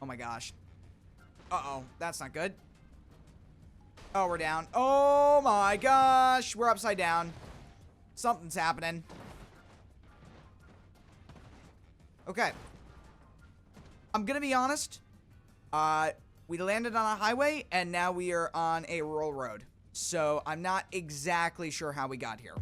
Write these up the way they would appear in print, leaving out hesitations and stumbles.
Oh my gosh. Uh-oh, that's not good. Oh, we're down. Oh my gosh, we're upside down. Something's happening. Okay. I'm gonna be honest. We landed on a highway, and now we are on a rural road. So, I'm not exactly sure how we got here.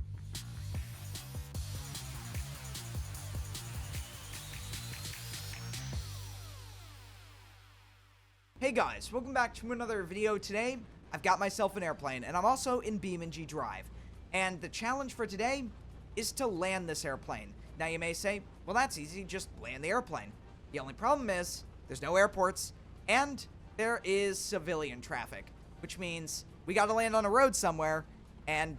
Hey guys, welcome back to another video. Today, I've got myself an airplane, and I'm also in BeamNG Drive. And the challenge for today is to land this airplane. Now you may say, well that's easy, just land the airplane. The only problem is, there's no airports, and there is civilian traffic. Which means, we gotta land on a road somewhere, and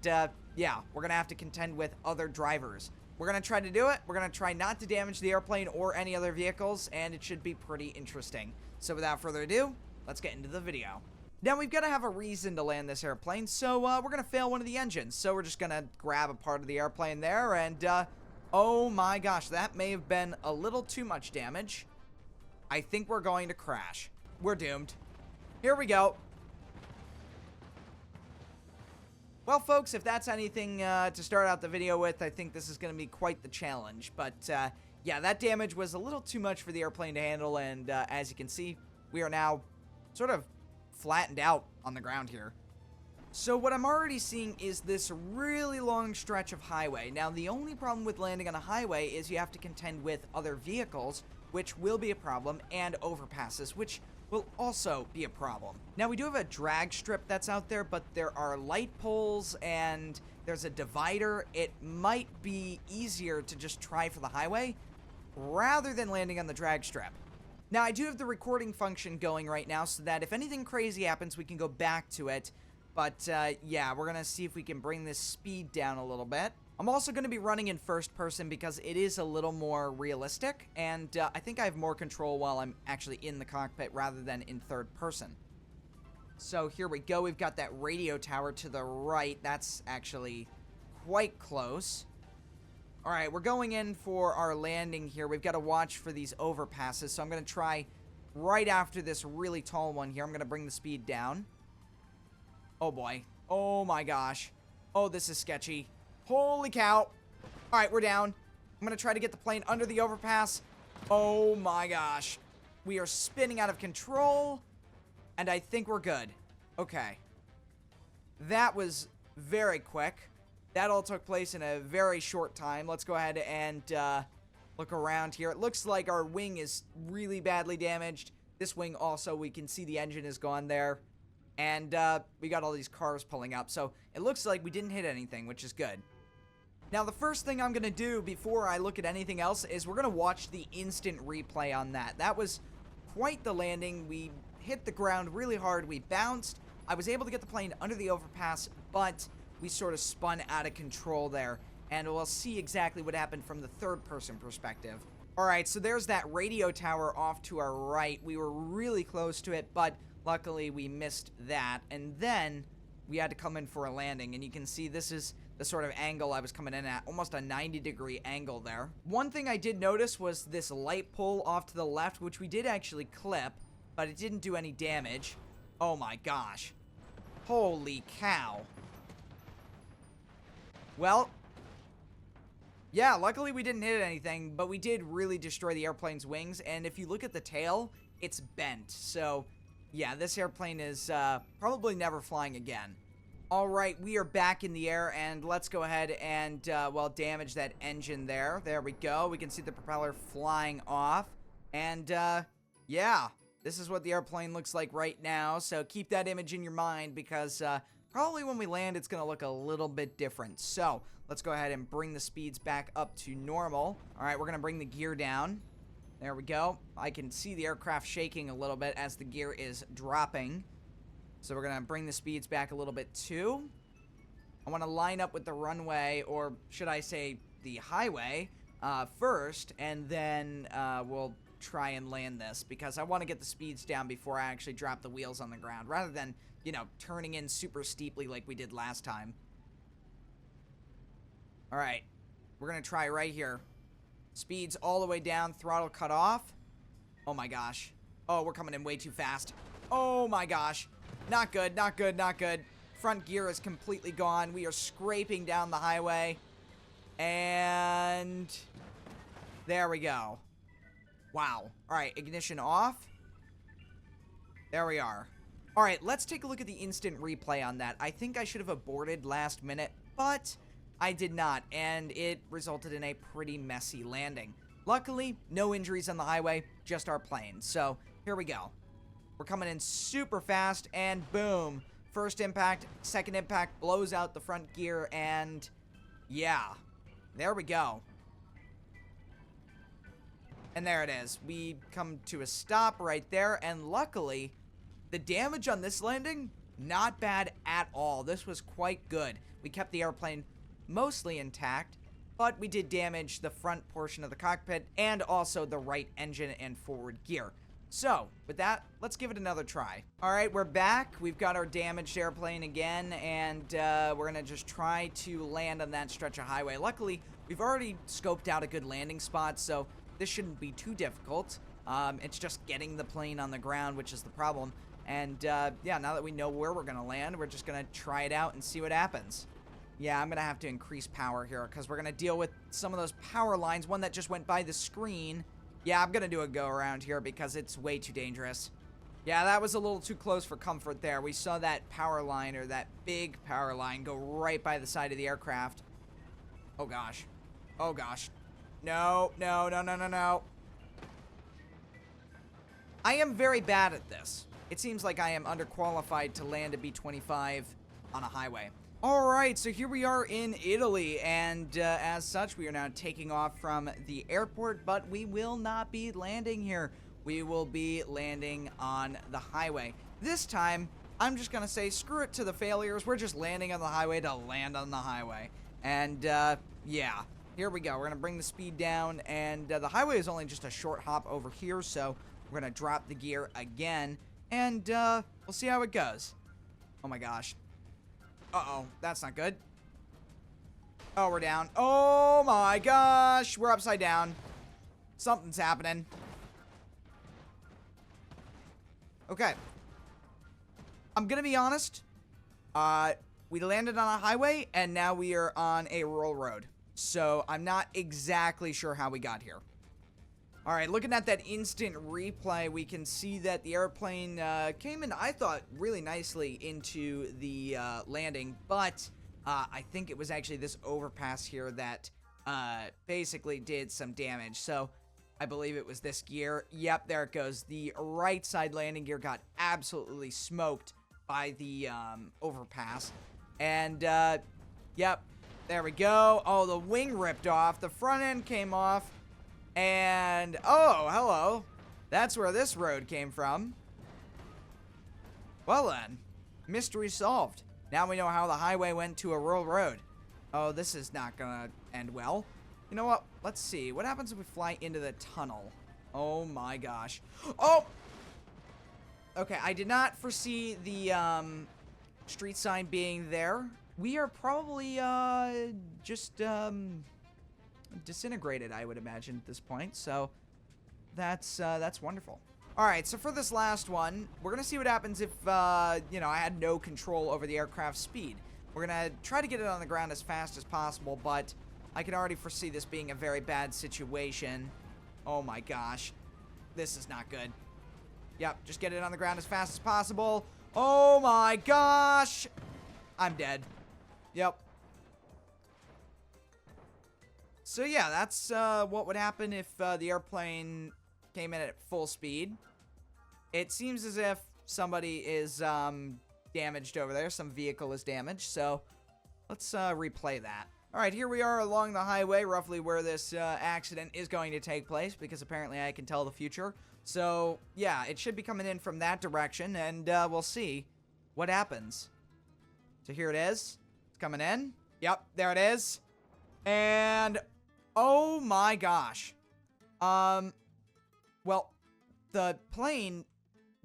yeah, we're gonna have to contend with other drivers. We're gonna try to do it, we're gonna try not to damage the airplane or any other vehicles, and it should be pretty interesting. So without further ado, let's get into the video. Now we've got to have a reason to land this airplane, so we're going to fail one of the engines. So we're just going to grab a part of the airplane there, and oh my gosh, that may have been a little too much damage. I think we're going to crash. We're doomed. Here we go. Well, folks, if that's anything to start out the video with, I think this is going to be quite the challenge. But yeah, that damage was a little too much for the airplane to handle, and as you can see, we are now sort of flattened out on the ground here. So what I'm already seeing is this really long stretch of highway. Now, the only problem with landing on a highway is you have to contend with other vehicles, which will be a problem, and overpasses, which will also be a problem. Now, we do have a drag strip that's out there, but there are light poles, and there's a divider. It might be easier to just try for the highway, rather than landing on the drag strip. Now, I do have the recording function going right now, so that if anything crazy happens, we can go back to it. But, yeah, we're gonna see if we can bring this speed down a little bit. I'm also gonna be running in first person because it is a little more realistic, and I think I have more control while I'm actually in the cockpit rather than in third person. So here we go, we've got that radio tower to the right. That's actually quite close. Alright, we're going in for our landing here. We've got to watch for these overpasses, so I'm going to try right after this really tall one here. I'm going to bring the speed down. Oh boy. Oh my gosh. Oh, this is sketchy. Holy cow. Alright, we're down. I'm going to try to get the plane under the overpass. Oh my gosh. We are spinning out of control, and I think we're good. Okay. That was very quick. That all took place in a very short time. Let's go ahead and look around here. It looks like our wing is really badly damaged. This wing also, we can see the engine is gone there. And we got all these cars pulling up. So it looks like we didn't hit anything, which is good. Now, the first thing I'm going to do before I look at anything else is we're going to watch the instant replay on that. That was quite the landing. We hit the ground really hard. We bounced. I was able to get the plane under the overpass, but we sort of spun out of control there, and we'll see exactly what happened from the third-person perspective. Alright, so there's that radio tower off to our right. We were really close to it, but luckily we missed that, and then we had to come in for a landing, and you can see this is the sort of angle I was coming in at, almost a 90-degree angle there. One thing I did notice was this light pole off to the left, which we did actually clip, but it didn't do any damage. Oh my gosh. Holy cow. Well, yeah, luckily we didn't hit anything, but we did really destroy the airplane's wings, and if you look at the tail, it's bent. So, yeah, this airplane is probably never flying again. Alright, we are back in the air, and let's go ahead and, well, damage that engine there. There we go. We can see the propeller flying off, and, yeah, this is what the airplane looks like right now, so keep that image in your mind, because, probably when we land, it's going to look a little bit different. So, let's go ahead and bring the speeds back up to normal. Alright, we're going to bring the gear down. There we go. I can see the aircraft shaking a little bit as the gear is dropping. So, we're going to bring the speeds back a little bit too. I want to line up with the runway, or should I say the highway, first, and then we'll try and land this, because I want to get the speeds down before I actually drop the wheels on the ground, rather than, you know, turning in super steeply like we did last time. Alright, we're gonna try right here. Speeds all the way down, throttle cut off. Oh my gosh. Oh, we're coming in way too fast. Oh my gosh. Not good, not good, not good. Front gear is completely gone. We are scraping down the highway. And there we go. Wow. All right, ignition off. There we are. All right, let's take a look at the instant replay on that. I think I should have aborted last minute, but I did not, and it resulted in a pretty messy landing. Luckily, no injuries on the highway, just our plane. So here we go. We're coming in super fast, and boom. First impact, second impact blows out the front gear, and yeah, there we go. And there it is. We come to a stop right there, and luckily, the damage on this landing, not bad at all. This was quite good. We kept the airplane mostly intact, but we did damage the front portion of the cockpit and also the right engine and forward gear. So, with that, let's give it another try. All right, we're back. We've got our damaged airplane again, and we're gonna just try to land on that stretch of highway. Luckily, we've already scoped out a good landing spot, so this shouldn't be too difficult. It's just getting the plane on the ground, which is the problem. And, yeah, now that we know where we're gonna land, we're just gonna try it out and see what happens. Yeah, I'm gonna have to increase power here, because we're gonna deal with some of those power lines. One that just went by the screen. Yeah, I'm gonna do a go around here because it's way too dangerous. Yeah, that was a little too close for comfort there. We saw that power line, or that big power line, go right by the side of the aircraft. Oh gosh. Oh gosh. No, no, no, no, no, no. I am very bad at this. It seems like I am underqualified to land a B-25 on a highway. Alright, so here we are in Italy, and as such, we are now taking off from the airport, but we will not be landing here. We will be landing on the highway. This time, I'm just gonna say, screw it to the failures. We're just landing on the highway to land on the highway. And, yeah, here we go. We're gonna bring the speed down, and the highway is only just a short hop over here, so we're gonna drop the gear again, and we'll see how it goes. Oh my gosh. Uh-oh, that's not good. Oh, we're down. Oh my gosh, we're upside down. Something's happening. Okay. I'm gonna be honest. We landed on a highway, and now we are on a rural road. So, I'm not exactly sure how we got here. Alright, looking at that instant replay, we can see that the airplane came in, I thought, really nicely into the landing, but I think it was actually this overpass here that basically did some damage. So, I believe it was this gear. Yep, there it goes. The right side landing gear got absolutely smoked by the overpass. And, yep, there we go. Oh, the wing ripped off. The front end came off. And, oh, hello. That's where this road came from. Well then, mystery solved. Now we know how the highway went to a rural road. Oh, this is not gonna end well. You know what? Let's see. What happens if we fly into the tunnel? Oh my gosh. Oh! Okay, I did not foresee the street sign being there. We are probably just disintegrated, I would imagine, at this point. So that's wonderful. All right, so for this last one, we're gonna see what happens if you know, I had no control over the aircraft's speed. We're gonna try to get it on the ground as fast as possible, but I can already foresee this being a very bad situation. Oh my gosh, this is not good. Yep, just get it on the ground as fast as possible. Oh my gosh, I'm dead. Yep. So yeah, that's what would happen if the airplane came in at full speed. It seems as if somebody is damaged over there. Some vehicle is damaged, so let's replay that. Alright, here we are along the highway, roughly where this accident is going to take place, because apparently I can tell the future. So, yeah, it should be coming in from that direction, and we'll see what happens. So here it is. It's coming in. Yep, there it is. And, oh my gosh. Well, the plane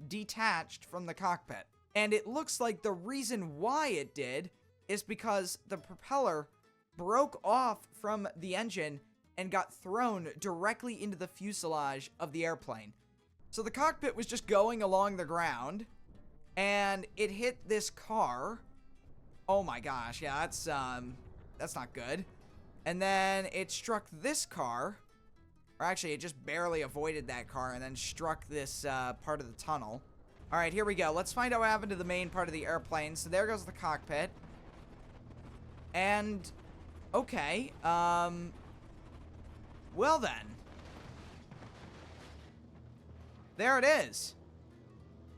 detached from the cockpit. And it looks like the reason why it did is because the propeller broke off from the engine and got thrown directly into the fuselage of the airplane. So the cockpit was just going along the ground, and it hit this car. Oh my gosh, yeah, that's not good. And then it struck this car, or actually, it just barely avoided that car and then struck this part of the tunnel. All right, here we go. Let's find out what happened to the main part of the airplane. So there goes the cockpit. And, okay, well then. There it is.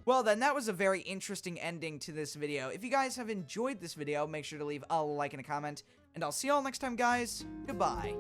Well then, that was a very interesting ending to this video. If you guys have enjoyed this video, make sure to leave a like and a comment. And I'll see you all next time, guys. Goodbye.